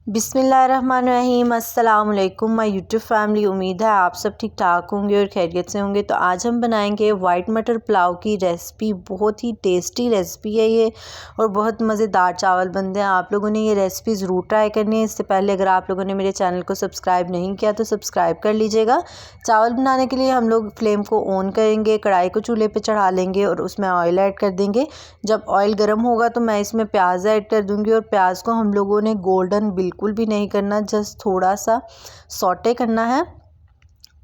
बिस्मिल्लाहिर्रहमानिर्रहीम। अस्सलाम वालेकुम माय यूट्यूब फैमिली। उम्मीद है आप सब ठीक ठाक होंगे और खैरियत से होंगे। तो आज हम बनाएंगे वाइट मटर पुलाव की रेसिपी। बहुत ही टेस्टी रेसिपी है ये और बहुत मज़ेदार चावल बनते हैं। आप लोगों ने ये रेसिपी ज़रूर ट्राई करनी है। इससे पहले अगर आप लोगों ने मेरे चैनल को सब्सक्राइब नहीं किया तो सब्सक्राइब कर लीजिएगा। चावल बनाने के लिए हम लोग फ्लेम को ऑन करेंगे, कढ़ाई को चूल्हे पर चढ़ा लेंगे और उसमें ऑयल ऐड कर देंगे। जब ऑयल गर्म होगा तो मैं इसमें प्याज ऐड कर दूँगी और प्याज को हम लोगों ने गोल्डन बिल्कुल भी नहीं करना, जस्ट थोड़ा सा सौटे करना है।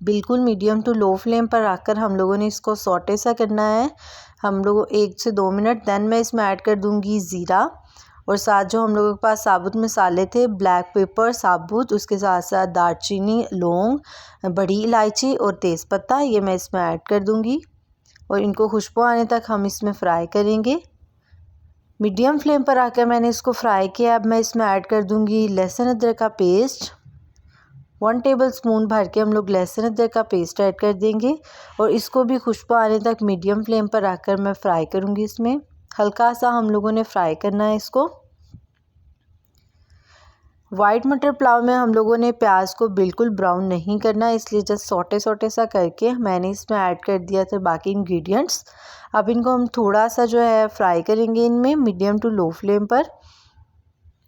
बिल्कुल मीडियम टू लो फ्लेम पर रखकर हम लोगों ने इसको सौटे सा करना है हम लोगों 1 से 2 मिनट। देन मैं इसमें ऐड कर दूंगी ज़ीरा और साथ जो हम लोगों के पास साबुत मसाले थे, ब्लैक पेपर साबुत, उसके साथ साथ दालचीनी, लौंग, बड़ी इलायची और तेज़पत्ता, ये मैं इसमें ऐड कर दूंगी और इनको खुशबू आने तक हम इसमें फ्राई करेंगे। मीडियम फ्लेम पर आकर मैंने इसको फ्राई किया। अब मैं इसमें ऐड कर दूंगी लहसुन अदरक का पेस्ट। 1 टेबलस्पून भर के हम लोग लहसुन अदरक का पेस्ट ऐड कर देंगे और इसको भी खुशबू आने तक मीडियम फ्लेम पर रखकर मैं फ्राई करूंगी। इसमें हल्का सा हम लोगों ने फ्राई करना है इसको। वाइट मटर पुलाव में हम लोगों ने प्याज को बिल्कुल ब्राउन नहीं करना, इसलिए जस्ट सोटे सा करके मैंने इसमें ऐड कर दिया था बाकी इंग्रेडिएंट्स। अब इनको हम थोड़ा सा जो है फ्राई करेंगे इनमें मीडियम टू लो फ्लेम पर।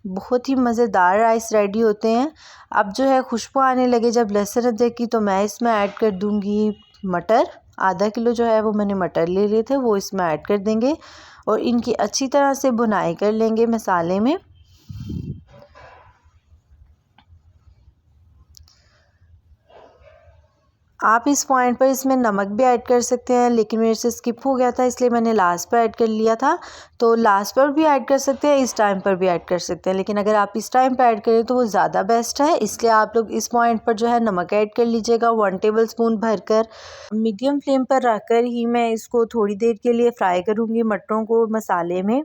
बहुत ही मज़ेदार राइस रेडी होते हैं। अब जो है खुशबू आने लगे जब लहसुन अदरक की, तो मैं इसमें ऐड कर दूंगी मटर। आधा किलो जो है वो मैंने मटर ले लिए थे, वो इसमें ऐड कर देंगे और इनकी अच्छी तरह से भुनाई कर लेंगे मसाले में। आप इस पॉइंट पर इसमें नमक भी ऐड कर सकते हैं, लेकिन मेरे से स्किप हो गया था इसलिए मैंने लास्ट पर ऐड कर लिया था। तो लास्ट पर भी ऐड कर सकते हैं, इस टाइम पर भी ऐड कर सकते हैं, लेकिन अगर आप इस टाइम पर ऐड करें तो वो ज़्यादा बेस्ट है। इसलिए आप लोग इस पॉइंट पर जो है नमक ऐड कर लीजिएगा 1 टेबलस्पून भरकर। मीडियम फ्लेम पर रखकर ही मैं इसको थोड़ी देर के लिए फ्राई करूँगी मटरों को मसाले में।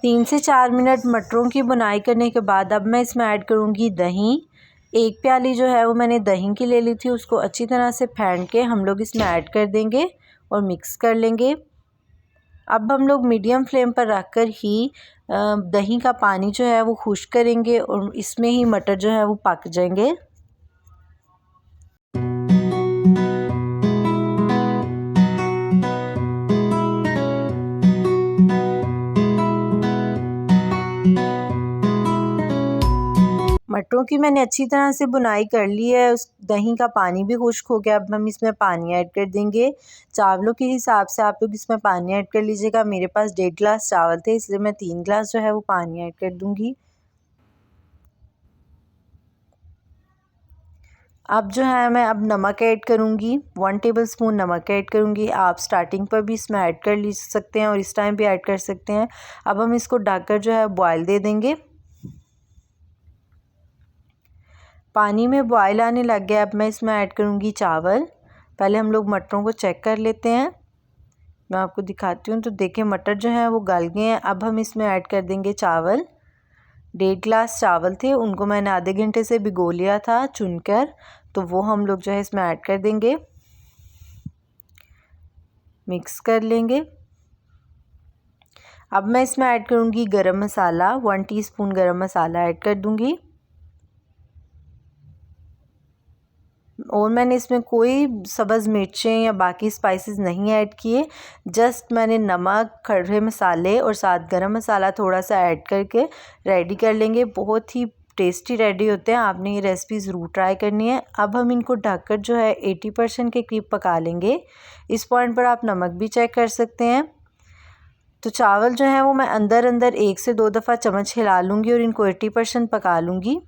3 से 4 मिनट मटरों की बुनाई करने के बाद अब मैं इसमें ऐड करूँगी दही। 1 प्याली जो है वो मैंने दही की ले ली थी, उसको अच्छी तरह से फेंट के हम लोग इसमें ऐड कर देंगे और मिक्स कर लेंगे। अब हम लोग मीडियम फ्लेम पर रखकर ही दही का पानी जो है वो खुश्क करेंगे और इसमें ही मटर जो है वो पक जाएंगे। मटरों की मैंने अच्छी तरह से बुनाई कर ली है, उस दही का पानी भी खुश्क हो गया। अब हम इसमें पानी ऐड कर देंगे। चावलों के हिसाब से आप लोग इसमें पानी ऐड कर लीजिएगा। मेरे पास 1.5 गिलास चावल थे, इसलिए मैं 3 गिलास जो है वो पानी ऐड कर दूंगी। अब जो है मैं अब नमक ऐड करूंगी, 1 टेबलस्पून नमक ऐड करूंगी। आप स्टार्टिंग पर भी इसमें ऐड कर सकते हैं और इस टाइम भी ऐड कर सकते हैं। अब हम इसको ढककर जो है बॉयल दे देंगे। पानी में बॉयल आने लग गया। अब मैं इसमें ऐड करूँगी चावल। पहले हम लोग मटरों को चेक कर लेते हैं, मैं आपको दिखाती हूँ। तो देखिए मटर जो हैं वो गल गए हैं। अब हम इसमें ऐड कर देंगे चावल। 1.5 गिलास चावल थे, उनको मैंने आधे घंटे से भिगो लिया था चुनकर, तो वो हम लोग जो है इसमें ऐड कर देंगे, मिक्स कर लेंगे। अब मैं इसमें ऐड करूँगी गरम मसाला, 1 टीस्पून गरम मसाला ऐड कर दूँगी और मैंने इसमें कोई सब्ज़ मिर्चें या बाकी स्पाइसेस नहीं ऐड किए। जस्ट मैंने नमक, खड़े मसाले और साथ गरम मसाला थोड़ा सा ऐड करके रेडी कर लेंगे। बहुत ही टेस्टी रेडी होते हैं, आपने ये रेसिपी ज़रूर ट्राई करनी है। अब हम इनको ढककर जो है 80% के करीब पका लेंगे। इस पॉइंट पर आप नमक भी चेक कर सकते हैं। तो चावल जो है वो मैं अंदर 1 से 2 दफ़ा चम्मच हिला लूँगी और इनको 80% पका लूँगी।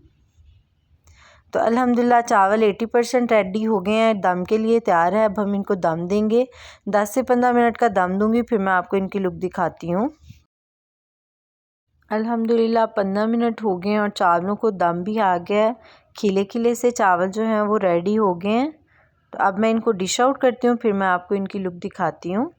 तो अल्हम्दुलिल्लाह चावल 80% रेडी हो गए हैं, दम के लिए तैयार है। अब हम इनको दम देंगे, 10 से 15 मिनट का दम दूंगी, फिर मैं आपको इनकी लुक दिखाती हूँ। अल्हम्दुलिल्लाह 15 मिनट हो गए हैं और चावलों को दम भी आ गया है। खिले खिले से चावल जो हैं वो रेडी हो गए हैं। तो अब मैं इनको डिश आउट करती हूँ, फिर मैं आपको इनकी लुक दिखाती हूँ।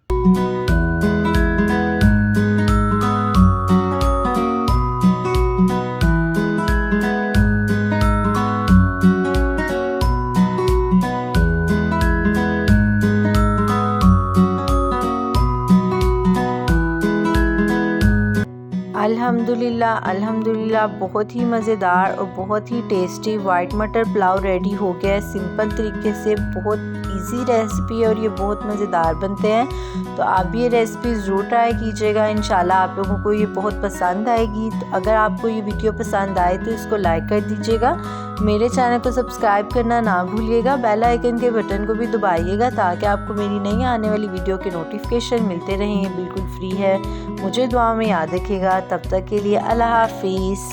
अल्हम्दुलिल्लाह बहुत ही मज़ेदार और बहुत ही टेस्टी वाइट मटर पुलाव रेडी हो गया है। सिंपल तरीके से बहुत इजी रेसिपी है और ये बहुत मज़ेदार बनते हैं। तो आप ये रेसिपी ज़रूर ट्राई कीजिएगा, इंशाल्लाह आप लोगों को ये बहुत पसंद आएगी। तो अगर आपको ये वीडियो पसंद आए तो इसको लाइक कर दीजिएगा, मेरे चैनल को सब्सक्राइब करना ना भूलिएगा, बेल आइकन के बटन को भी दबाइएगा ताकि आपको मेरी नई आने वाली वीडियो के नोटिफिकेशन मिलते रहें। ये बिल्कुल फ्री है। मुझे दुआ में याद रखिएगा। तब तक के लिए अल्लाह हाफिज़।